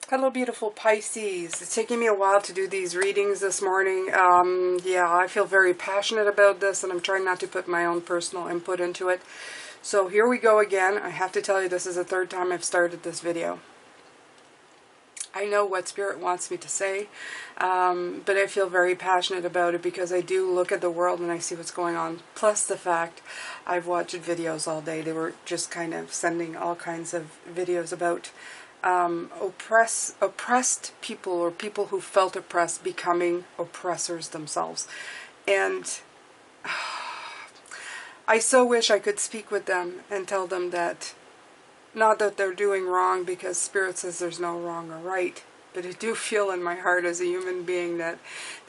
Hello, beautiful Pisces. It's taking me a while to do these readings this morning. Yeah, I feel very passionate about this, and I'm trying not to put my own personal input into it. So here we go again. I have to tell you, this is the third time I've started this video. I know what Spirit wants me to say, but I feel very passionate about it because I do look at the world and I see what's going on. Plus the fact I've watched videos all day. They were just kind of sending all kinds of videos about oppressed people, or people who felt oppressed becoming oppressors themselves. And I so wish I could speak with them and tell them that, not that they're doing wrong, because Spirit says there's no wrong or right, but I do feel in my heart as a human being that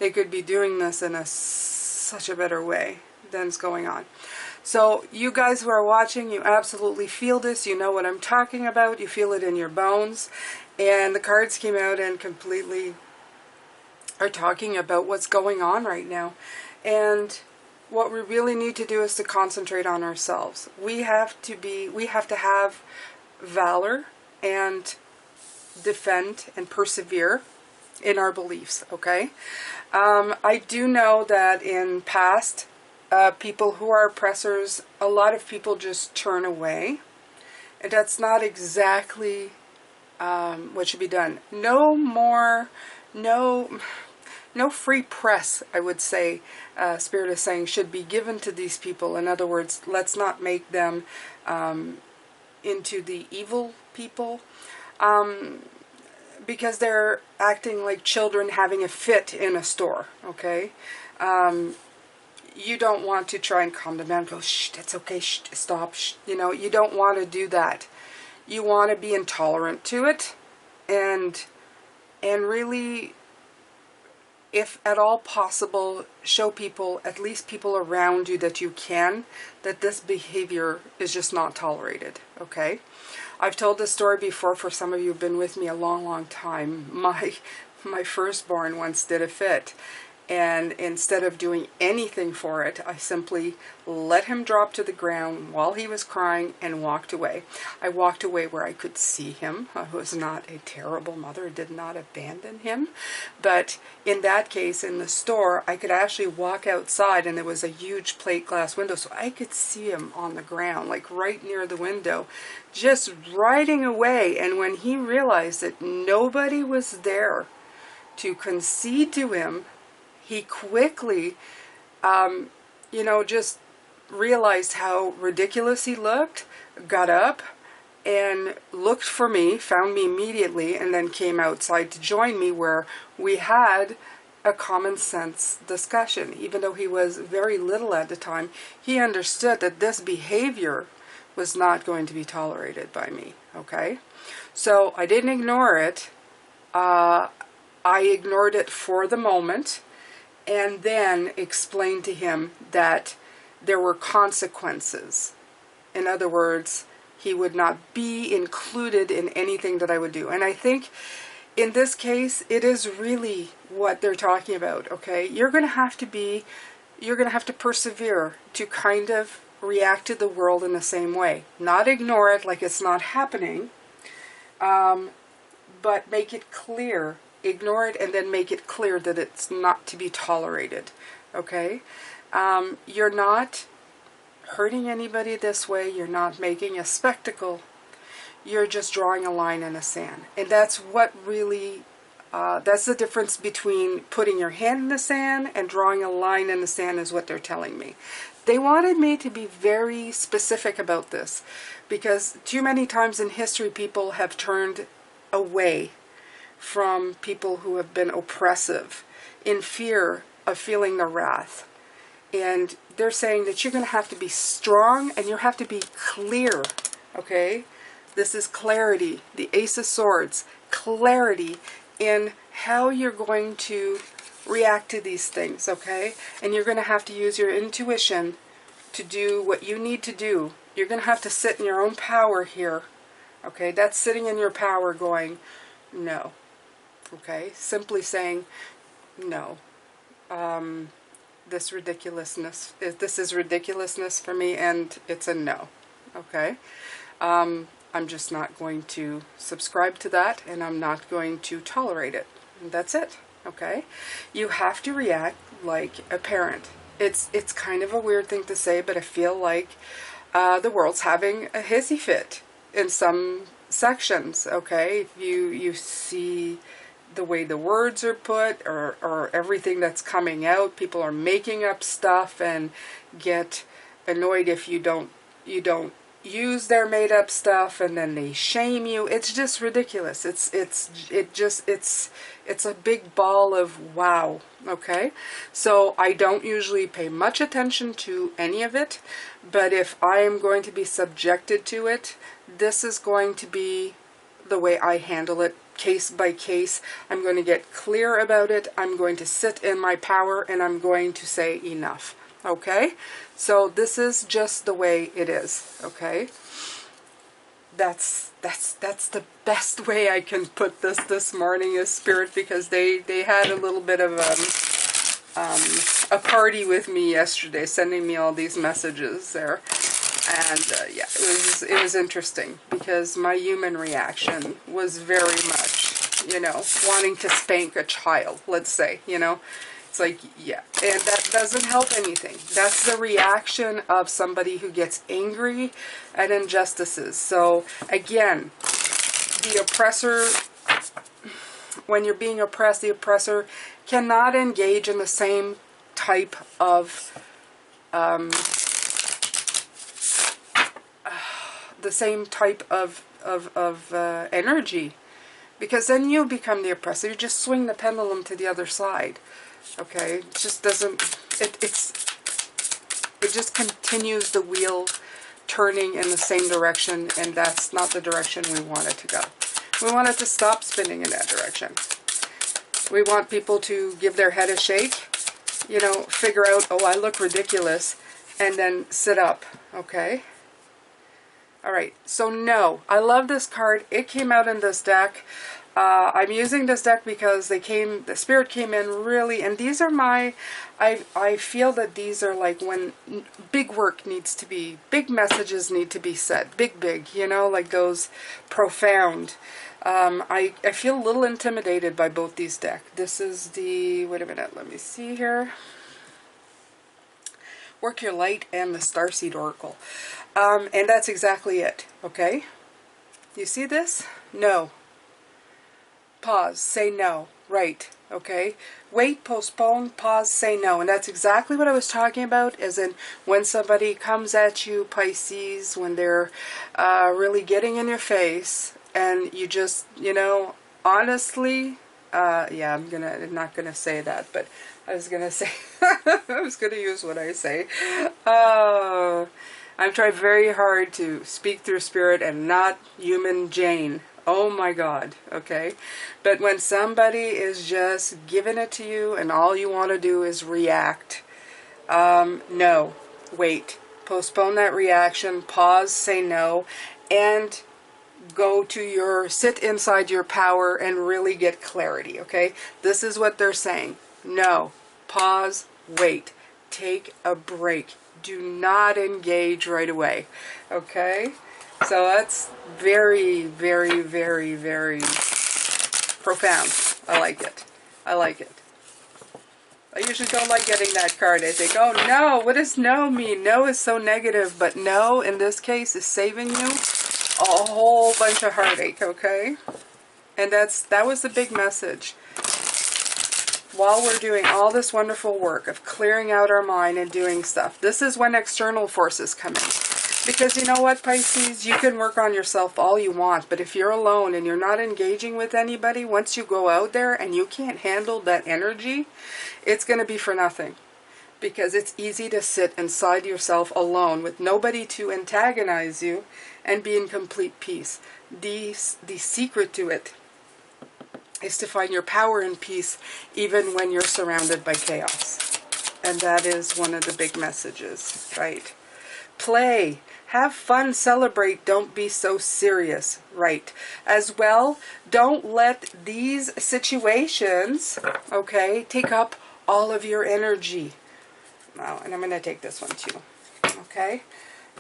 they could be doing this in such a better way than's going on. So you guys who are watching, you absolutely feel this. You know what I'm talking about. You feel it in your bones. And the cards came out and completely are talking about what's going on right now. And what we really need to do is to concentrate on ourselves. We have to have valor and defend and persevere in our beliefs, okay? I do know that in past people who are oppressors, a lot of people just turn away. And that's not exactly what should be done. No free press, I would say, Spirit is saying, should be given to these people. In other words, let's not make them into the evil people, because they're acting like children having a fit in a store, okay? You don't want to try and calm them down and go, shh, it's okay, shh, stop, shh. You know, you don't want to do that. You want to be intolerant to it, and really, if at all possible, show people, at least people around you that you can, that this behavior is just not tolerated, okay? I've told this story before for some of you who've been with me a long, long time. My firstborn once did a fit. And instead of doing anything for it, I simply let him drop to the ground while he was crying and walked away. I walked away where I could see him. I was not a terrible mother, did not abandon him. But in that case, in the store, I could actually walk outside, and there was a huge plate glass window, so I could see him on the ground, like right near the window, just riding away. And when he realized that nobody was there to concede to him, he quickly, you know, just realized how ridiculous he looked, got up and looked for me, found me immediately, and then came outside to join me, where we had a common sense discussion. Even though he was very little at the time, he understood that this behavior was not going to be tolerated by me, okay? So I didn't ignore it. I ignored it for the moment, and then explained to him that there were consequences. In other words, he would not be included in anything that I would do. And I think in this case, it is really what they're talking about, okay? You're going to have to persevere to kind of react to the world in the same way. Not ignore it like it's not happening, but make it clear. Ignore it and then make it clear that it's not to be tolerated, okay? You're not hurting anybody this way. You're not making a spectacle. You're just drawing a line in the sand. And that's what really, that's the difference between putting your hand in the sand and drawing a line in the sand, is what they're telling me. They wanted me to be very specific about this, because too many times in history people have turned away from people who have been oppressive in fear of feeling the wrath. And they're saying that you're going to have to be strong and you have to be clear, okay? This is clarity, the Ace of Swords, clarity in how you're going to react to these things, okay? And you're going to have to use your intuition to do what you need to do. You're going to have to sit in your own power here, okay? That's sitting in your power, going, no. Okay, simply saying, no, this is ridiculousness for me, and it's a no, okay? I'm just not going to subscribe to that, and I'm not going to tolerate it. And that's it, okay? You have to react like a parent. It's kind of a weird thing to say, but I feel like the world's having a hissy fit in some sections, okay? If you see the way the words are put, or everything that's coming out, people are making up stuff and get annoyed if you don't use their made up stuff, and then they shame you. It's just ridiculous. It's a big ball of wow, okay? So I don't usually pay much attention to any of it, but if I am going to be subjected to it, this is going to be the way I handle it, case by case. I'm going to get clear about it. I'm going to sit in my power, and I'm going to say enough. Okay? So this is just the way it is. Okay? That's the best way I can put this morning, is Spirit, because they had a little bit of a party with me yesterday, sending me all these messages there. And yeah, it was interesting, because my human reaction was very much, you know, wanting to spank a child, let's say, you know. It's like, yeah, and that doesn't help anything. That's the reaction of somebody who gets angry at injustices. So again, the oppressor, when you're being oppressed, the oppressor cannot engage in the same type of energy, because then you become the oppressor. You just swing the pendulum to the other side. Okay, it just doesn't, it just continues the wheel turning in the same direction, and that's not the direction we want it to go. We want it to stop spinning in that direction. We want people to give their head a shake, you know, figure out, oh, I look ridiculous, and then sit up, okay? Alright, so no, I love this card. It came out in this deck. I'm using this deck because the Spirit came in really, and these are my, I feel that these are like when big work needs to be, big messages need to be said, big, you know, like those profound. I feel a little intimidated by both these decks. This is the, wait a minute, let me see here. Work Your Light and the Starseed Oracle. And that's exactly it, okay? You see this? No. Pause, say no, right, okay? Wait, postpone, pause, say no. And that's exactly what I was talking about, as in when somebody comes at you, Pisces, when they're really getting in your face, and you just, you know, honestly, yeah, I'm not gonna say that, but I was gonna say, I was gonna use what I say. I'm trying very hard to speak through Spirit and not human Jane. Oh my God, okay? But when somebody is just giving it to you and all you want to do is react, no, wait, postpone that reaction, pause, say no, and go to your, sit inside your power and really get clarity, okay? This is what they're saying. No, pause, wait, take a break. Do not engage right away, okay? So that's very, very, very, very profound. I like it. I like it. I usually don't like getting that card. I think, oh no, what does no mean? No is so negative, but no, in this case, is saving you a whole bunch of heartache, okay? And that was the big message. While we're doing all this wonderful work of clearing out our mind and doing stuff, this is when external forces come in. Because you know what, Pisces? You can work on yourself all you want, but if you're alone and you're not engaging with anybody, once you go out there and you can't handle that energy, it's going to be for nothing. Because it's easy to sit inside yourself alone with nobody to antagonize you and be in complete peace. The secret to it is to find your power and peace even when you're surrounded by chaos. And that is one of the big messages, right? Play. Have fun, celebrate, don't be so serious, right? As well, don't let these situations, okay, take up all of your energy. Now, and I'm going to take this one too, okay?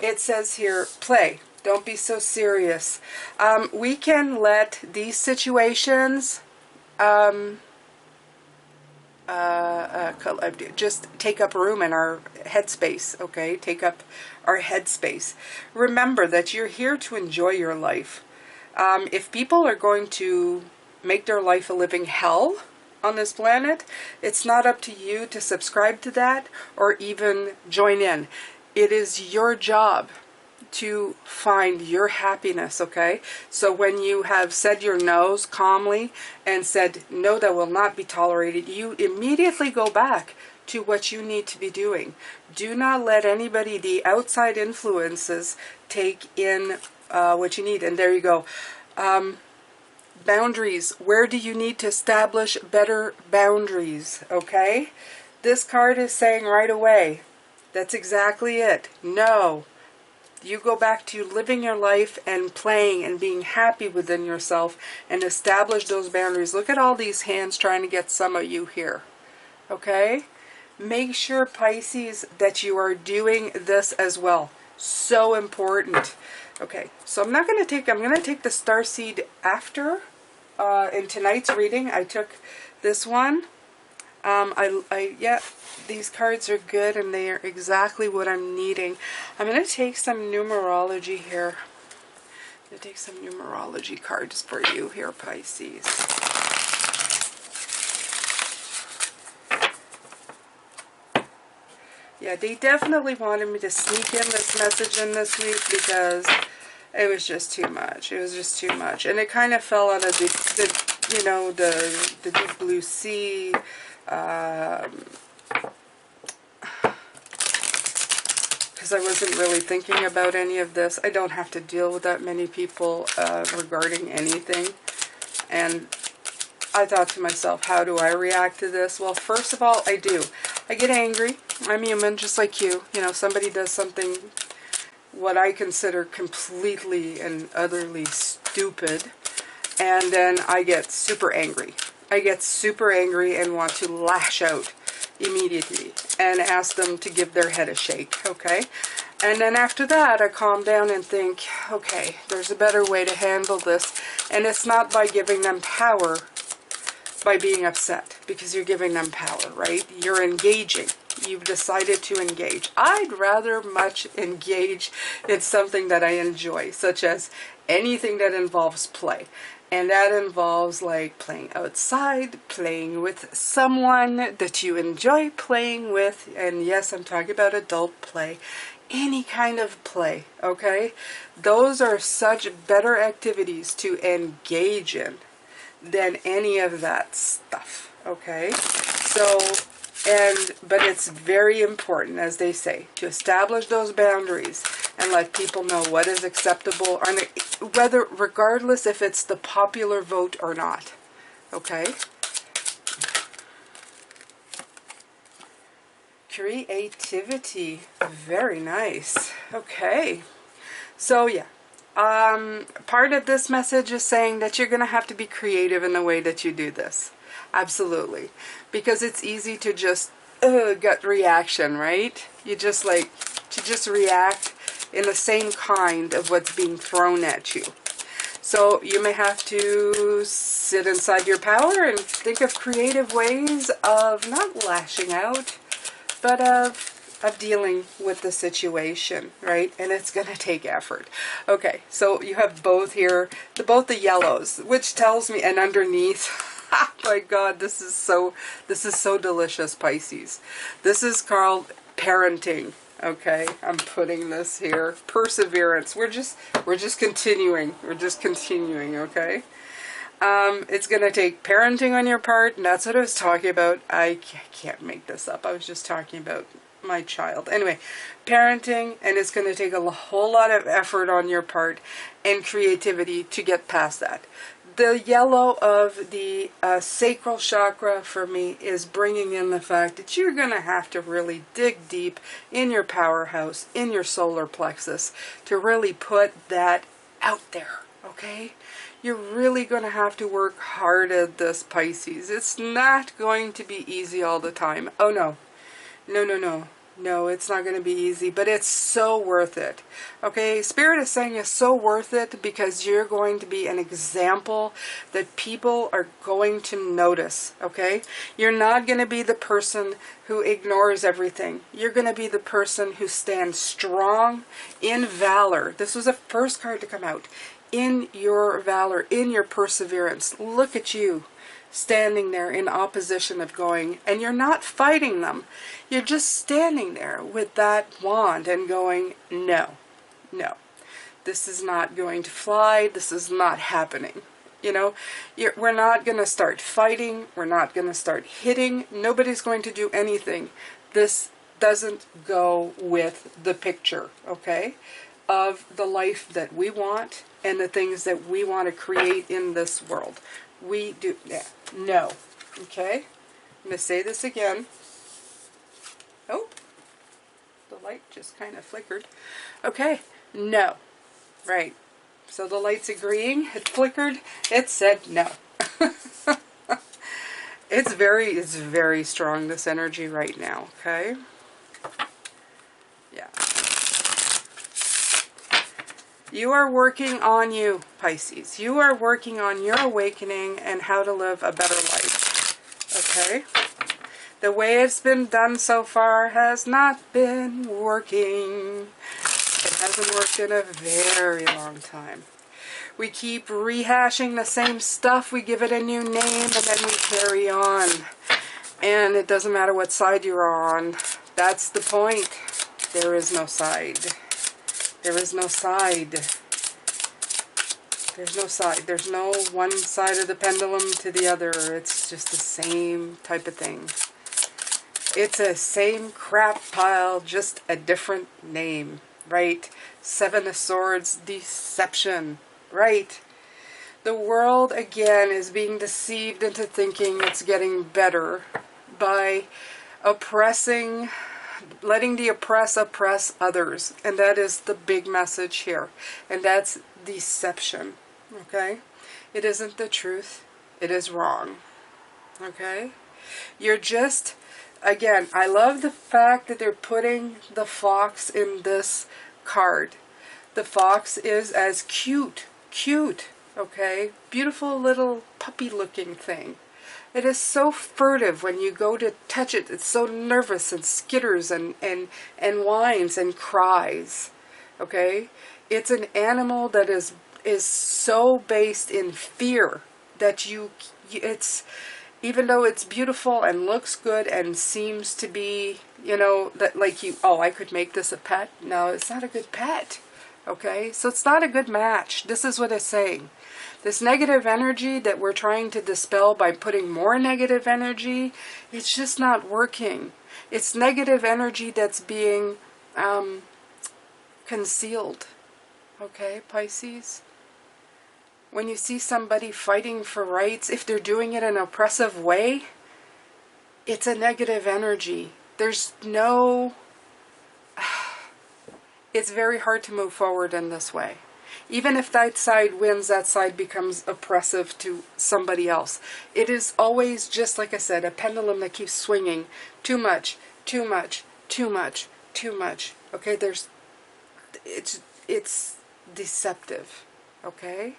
it says here, play. Don't be so serious. We can let these situations just take up room in our headspace, okay? Take up our headspace. Remember that you're here to enjoy your life. If people are going to make their life a living hell on this planet, it's not up to you to subscribe to that or even join in. It is your job to find your happiness, okay? So when you have said your no's calmly and said, no, that will not be tolerated, you immediately go back to what you need to be doing. Do not let anybody, the outside influences, take in what you need. And there you go. Boundaries. Where do you need to establish better boundaries, okay? This card is saying right away, that's exactly it. No. You go back to living your life and playing and being happy within yourself and establish those boundaries. Look at all these hands trying to get some of you here. Okay? Make sure, Pisces, that you are doing this as well. So important. Okay, so I'm going to take the starseed after in tonight's reading. I took this one. Yeah, these cards are good and they are exactly what I'm needing. I'm going to take some numerology here. I'm going to take some numerology cards for you here, Pisces. Yeah, they definitely wanted me to sneak in this message in this week because it was just too much. It was just too much. And it kind of fell out of the deep blue sea. Because I wasn't really thinking about any of this. I don't have to deal with that many people regarding anything. And I thought to myself, how do I react to this? Well, first of all, I do. I get angry. I'm human, just like you. You know, somebody does something what I consider completely and utterly stupid. And then I get super angry. I get super angry and want to lash out immediately and ask them to give their head a shake, okay? And then after that, I calm down and think, okay, there's a better way to handle this. And it's not by giving them power, by being upset, because you're giving them power, right? You're engaging. You've decided to engage. I'd rather much engage in something that I enjoy, such as anything that involves play. And that involves like playing outside, playing with someone that you enjoy playing with. And yes, I'm talking about adult play. Any kind of play, okay? Those are such better activities to engage in than any of that stuff, okay? So, but it's very important, as they say, to establish those boundaries and let people know what is acceptable, or whether, regardless if it's the popular vote or not, okay? Creativity, very nice. Okay, so yeah. Part of this message is saying that you're going to have to be creative in the way that you do this. Absolutely. Because it's easy to just gut reaction, right? You just react in the same kind of what's being thrown at you. So you may have to sit inside your power and think of creative ways of not lashing out, but of dealing with the situation, right? And it's going to take effort. Okay, so you have both here, both the yellows, which tells me, and underneath, oh my God, this is so delicious, Pisces. This is called parenting. Okay, I'm putting this here. Perseverance. We're just continuing. We're just continuing, okay? It's going to take parenting on your part, and that's what I was talking about. I can't make this up. I was just talking about my child. Anyway, parenting, and it's going to take a whole lot of effort on your part and creativity to get past that. The yellow of the sacral chakra for me is bringing in the fact that you're going to have to really dig deep in your powerhouse, in your solar plexus, to really put that out there, okay? You're really going to have to work hard at this, Pisces. It's not going to be easy all the time. Oh, no. No, no, no. No, it's not going to be easy, but it's so worth it. Okay, Spirit is saying it's so worth it because you're going to be an example that people are going to notice. Okay, you're not going to be the person who ignores everything. You're going to be the person who stands strong in valor. This was the first card to come out. In your valor, in your perseverance. Look at you, standing there in opposition of going, and you're not fighting them. You're just standing there with that wand and going, no, no, this is not going to fly. This is not happening. You know, we're not going to start fighting. We're not going to start hitting. Nobody's going to do anything. This doesn't go with the picture, okay, of the life that we want and the things that we want to create in this world. We do, yeah, no, okay? I'm going to say this again. Oh, the light just kind of flickered. Okay, no, right. So the light's agreeing, it flickered, it said no. It's very strong, this energy right now, okay? Yeah. You are working on you, Pisces. You are working on your awakening and how to live a better life. Okay? The way it's been done so far has not been working. It hasn't worked in a very long time. We keep rehashing the same stuff. We give it a new name and then we carry on. And it doesn't matter what side you're on. That's the point. There is no side. There is no side. There's no side. There's no one side of the pendulum to the other. It's just the same type of thing. It's a same crap pile, just a different name, right? Seven of Swords, deception, right? The world, again, is being deceived into thinking it's getting better by oppressing, letting the oppress others. And that is the big message here. And that's deception, okay? It isn't the truth. It is wrong, okay? You're just, again, I love the fact that they're putting the fox in this card. The fox is as cute, okay? Beautiful little puppy-looking thing. It is so furtive when you go to touch it. It's so nervous and skitters and whines and cries, okay? It's an animal that is so based in fear that it's, even though it's beautiful and looks good and seems to be, you know, that like oh, I could make this a pet. No, it's not a good pet, okay? So it's not a good match. This is what it's saying. This negative energy that we're trying to dispel by putting more negative energy, it's just not working. It's negative energy that's being concealed. Okay, Pisces? When you see somebody fighting for rights, if they're doing it in an oppressive way, it's a negative energy. There's no... It's very hard to move forward in this way. Even if that side wins, that side becomes oppressive to somebody else. It is always, just like I said, a pendulum that keeps swinging. Too much, too much, too much, too much. Okay, it's deceptive. Okay?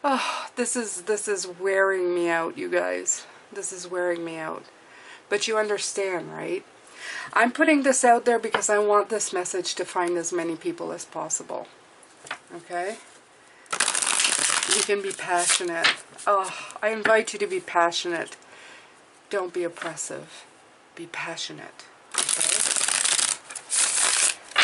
Oh, this is wearing me out, you guys. This is wearing me out. But you understand, right? I'm putting this out there because I want this message to find as many people as possible. Okay? You can be passionate. Oh, I invite you to be passionate. Don't be oppressive. Be passionate. Okay?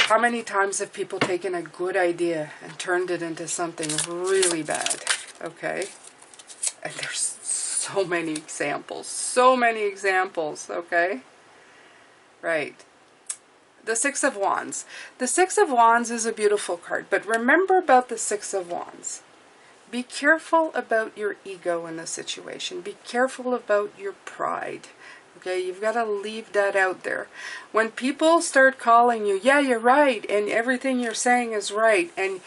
How many times have people taken a good idea and turned it into something really bad? Okay? And there's so many examples. So many examples, okay? Right. The Six of Wands. The Six of Wands is a beautiful card, but remember about the Six of Wands. Be careful about your ego in this situation. Be careful about your pride. Okay, you've got to leave that out there. When people start calling you, yeah, you're right, and everything you're saying is right, and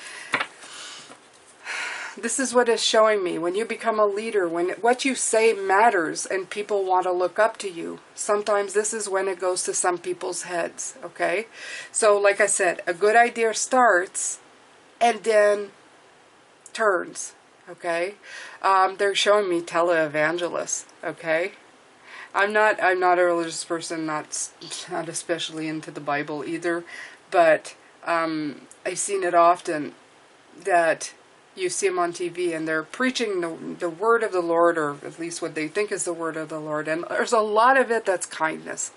this is what it's showing me. When you become a leader, when what you say matters and people want to look up to you, sometimes this is when it goes to some people's heads, okay? So like I said, a good idea starts and then turns, okay? They're showing me televangelists, okay? I'm not a religious person, not especially into the Bible either, but I've seen it often that you see them on TV and they're preaching the word of the Lord, or at least what they think is the word of the Lord, and there's a lot of it that's kindness.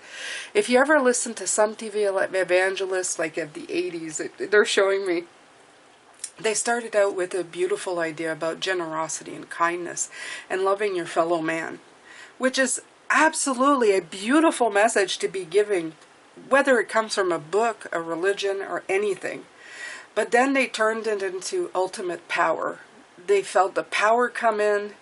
If you ever listen to some TV evangelists, like of the 80s, they're showing me, they started out with a beautiful idea about generosity and kindness and loving your fellow man, which is absolutely a beautiful message to be giving, whether it comes from a book, a religion, or anything. But then they turned it into ultimate power. They felt the power come in,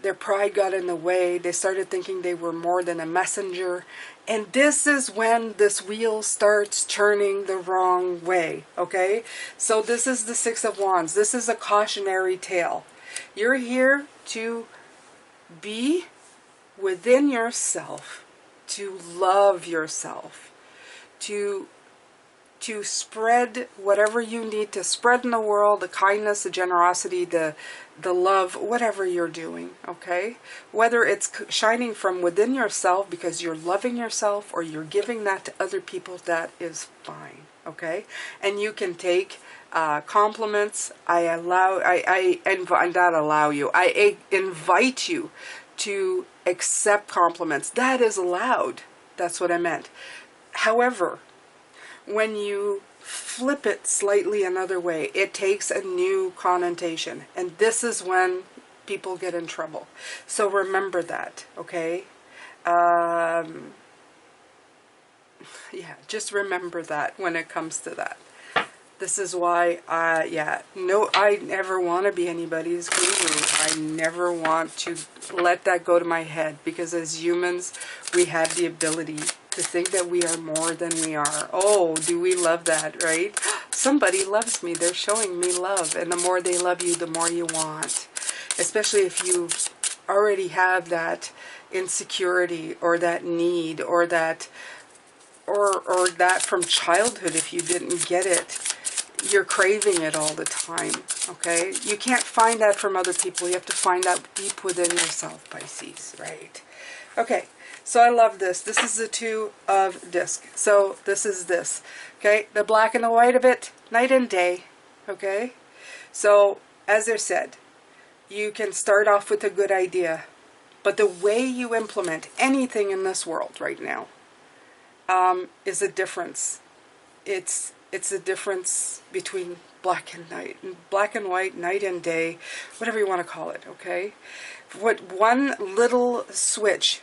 their pride got in the way, they started thinking they were more than a messenger, and this is when this wheel starts turning the wrong way, okay? So this is the Six of Wands. This is a cautionary tale. You're here to be within yourself, to love yourself, to spread whatever you need to spread in the world, the kindness, the generosity, the love, whatever you're doing, okay? Whether it's shining from within yourself because you're loving yourself or you're giving that to other people, that is fine, okay? And you can take compliments. I invite you to accept compliments. That is allowed. That's what I meant. However, when you flip it slightly another way, it takes a new connotation. And this is when people get in trouble. So remember that, okay? Yeah, just remember that when it comes to that. This is why, I never want to be anybody's guru. I never want to let that go to my head, because as humans, we have the ability to think that we are more than we are. Oh, do we love that, right? Somebody loves me. They're showing me love. And the more they love you, the more you want. Especially if you already have that insecurity or that need or that from childhood. If you didn't get it, you're craving it all the time, okay? You can't find that from other people. You have to find that deep within yourself, Pisces, right? Okay, so I love this. This is the Two of Disc. So this is this, okay? The black and the white of it, night and day, okay? So, as I said, you can start off with a good idea, but the way you implement anything in this world right now is a difference. It's a difference between black and white, night and day, whatever you want to call it, okay? What one little switch,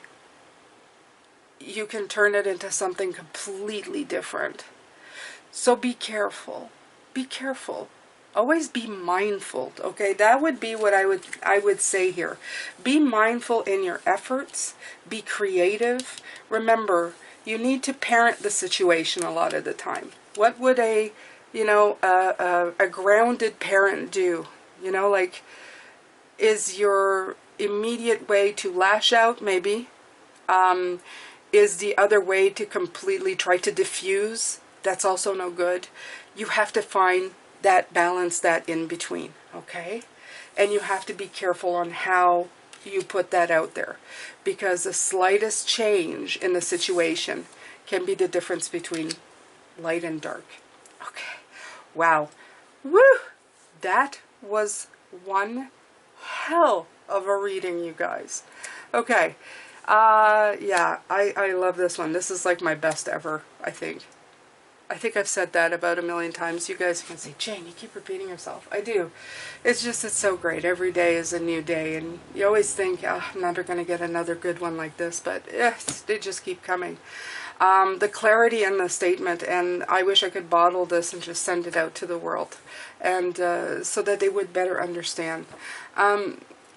you can turn it into something completely different. So be careful. Be careful. Always be mindful, okay? That would be what I would say here. Be mindful in your efforts. Be creative. Remember, you need to parent the situation a lot of the time. What would a grounded parent do? You know, like, is your immediate way to lash out, maybe? Is the other way to completely try to diffuse? That's also no good. You have to find that balance, that in between, okay? And you have to be careful on how you put that out there, because the slightest change in the situation can be the difference between light and dark. Okay. Wow. Woo! That was one hell of a reading, you guys. Okay. Yeah, I love this one. This is like my best ever, I think. I think I've said that about 1,000,000 times. You guys can say, Jane, you keep repeating yourself. I do. It's just, it's so great. Every day is a new day. And you always think, oh, I'm never going to get another good one like this. But yes, they just keep coming. The clarity in the statement, and I wish I could bottle this and just send it out to the world, and so that they would better understand.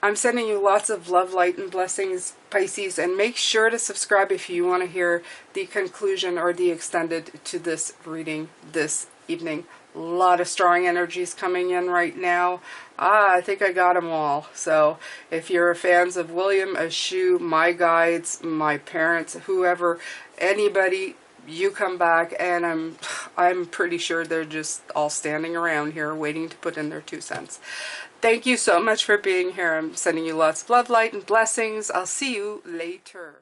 I'm sending you lots of love, light, and blessings, Pisces, and make sure to subscribe if you want to hear the conclusion or the extended to this reading this evening. A lot of strong energies coming in right now. I think I got them all. So if you're fans of William, Eschew, my guides, my parents, whoever, anybody, you come back, and I'm pretty sure they're just all standing around here waiting to put in their 2 cents. Thank you so much for being here. I'm sending you lots of love, light, and blessings. I'll see you later.